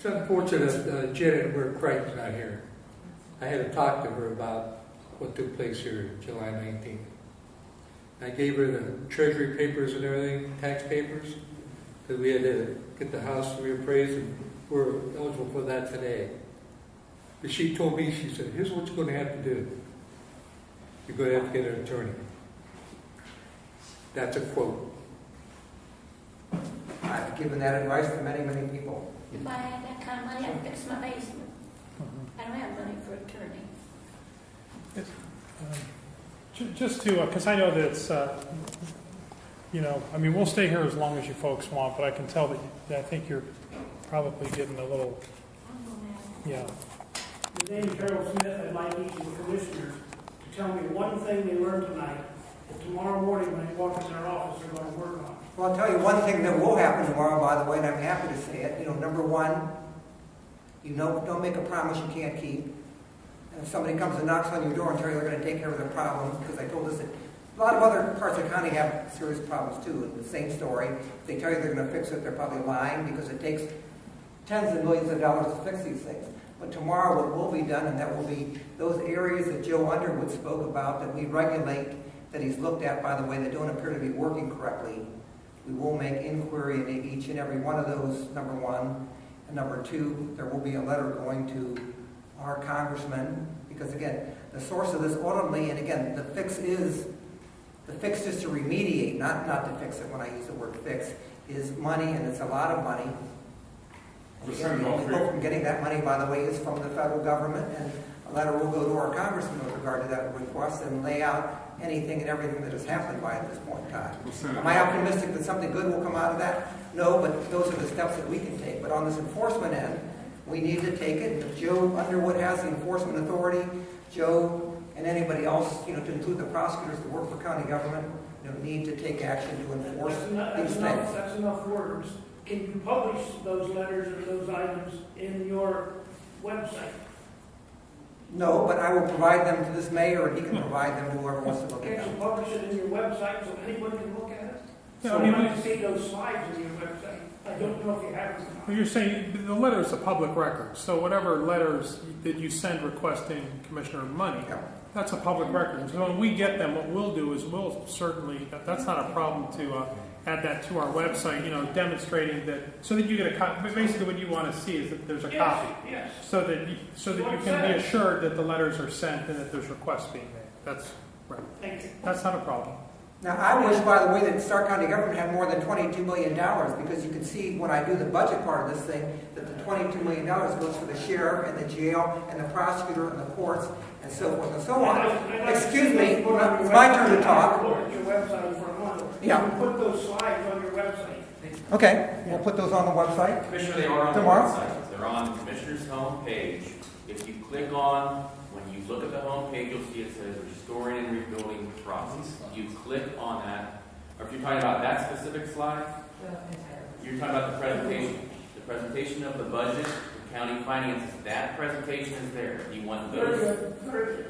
It's unfortunate Janet Crichton's not here. I had to talk to her about what took place here July 19th. I gave her the treasury papers and everything, tax papers, because we had to get the house reappraised, and we're eligible for that today. But she told me, she said, here's what you're going to have to do. You're going to have to get an attorney. That's a quote. I've given that advice to many, many people. If I had that kind of money, I'd fix my basement. I don't have money for attorney. Just to, because I know that it's, I mean, we'll stay here as long as you folks want, but I can tell that I think you're probably getting a little, yeah. The name Carol Smith, I'd like each of the commissioners to tell me one thing they learned tonight that tomorrow morning when they walk in their office they're going to work on. Well, I'll tell you one thing that will happen tomorrow, by the way, and I'm happy to say it. Number one, don't make a promise you can't keep. And if somebody comes and knocks on your door and tells you they're going to take care of their problems, because I told us that a lot of other parts of the county have serious problems too. The same story. If they tell you they're going to fix it, they're probably lying, because it takes tens of millions of dollars to fix these things. But tomorrow what will be done, and that will be those areas that Joe Underwood spoke about that we regulate, that he's looked at, by the way, that don't appear to be working correctly. We will make inquiry into each and every one of those, number one. And number two, there will be a letter going to our congressman, because again, the source of this ultimately, and again, the fix is just to remediate, not to fix it. When I use the word fix, is money, and it's a lot of money. And again, the only hope from getting that money, by the way, is from the federal government, and a letter will go to our congressman with regard to that request and lay out anything and everything that has happened by at this point in time. Am I optimistic that something good will come out of that? No, but those are the steps that we can take. But on this enforcement end, we need to take it. If Joe Underwood has the enforcement authority, Joe and anybody else, to include the prosecutors that work for county government, need to take action to enforce these things. That's enough words. Can you publish those letters or those items in your website? No, but I will provide them to this mayor, and he can provide them to whoever wants to look at Can't you them. publish it in your website so anybody can look at it? Yeah, So I mean, when you see those slides in your website, I don't know if you have them. Well, you're saying the letter is a public record, so whatever letters that you send requesting commissioner money, Yeah. that's a public record. So when we get them, what we'll do is we'll certainly, that's not a problem to add that to our website, demonstrating that, so that you get a copy. But basically what you want to see is that there's a copy. Yes. So that you can be assured that the letters are sent and that there's requests being made. That's right. Thank you. That's not a problem. Now, I wish, by the way, that Stark County government had more than $22 million, because you can see when I do the budget part of this thing that the $22 million goes for the sheriff and the jail and the prosecutor and the courts and so forth and so on. Excuse me, it's my turn to talk. Look at your website for a month. Yeah. You put those slides on your website. Okay, we'll put those on the website. Commissioner, they are on Tomorrow? the website. They're on the Commissioner's home page. If you click on, when you look at the home page, you'll see it says Restoring and Rebuilding Process. You click on that, or if you're talking about that specific slide, you're talking about the presentation of the budget, the county finances. That presentation is there. You want those?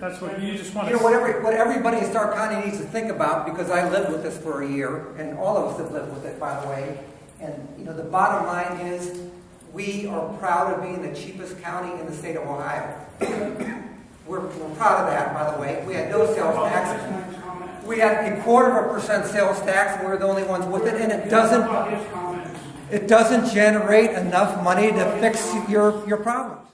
That's what you just want to. What everybody in Stark County needs to think about, because I lived with this for a year, and all of us have lived with it, by the way. And the bottom line is, we are proud of being the cheapest county in the state of Ohio. We're proud of that, by the way. We had no sales tax. We had 0.25% sales tax, and we were the only ones with it. And it doesn't generate enough money to fix your problems.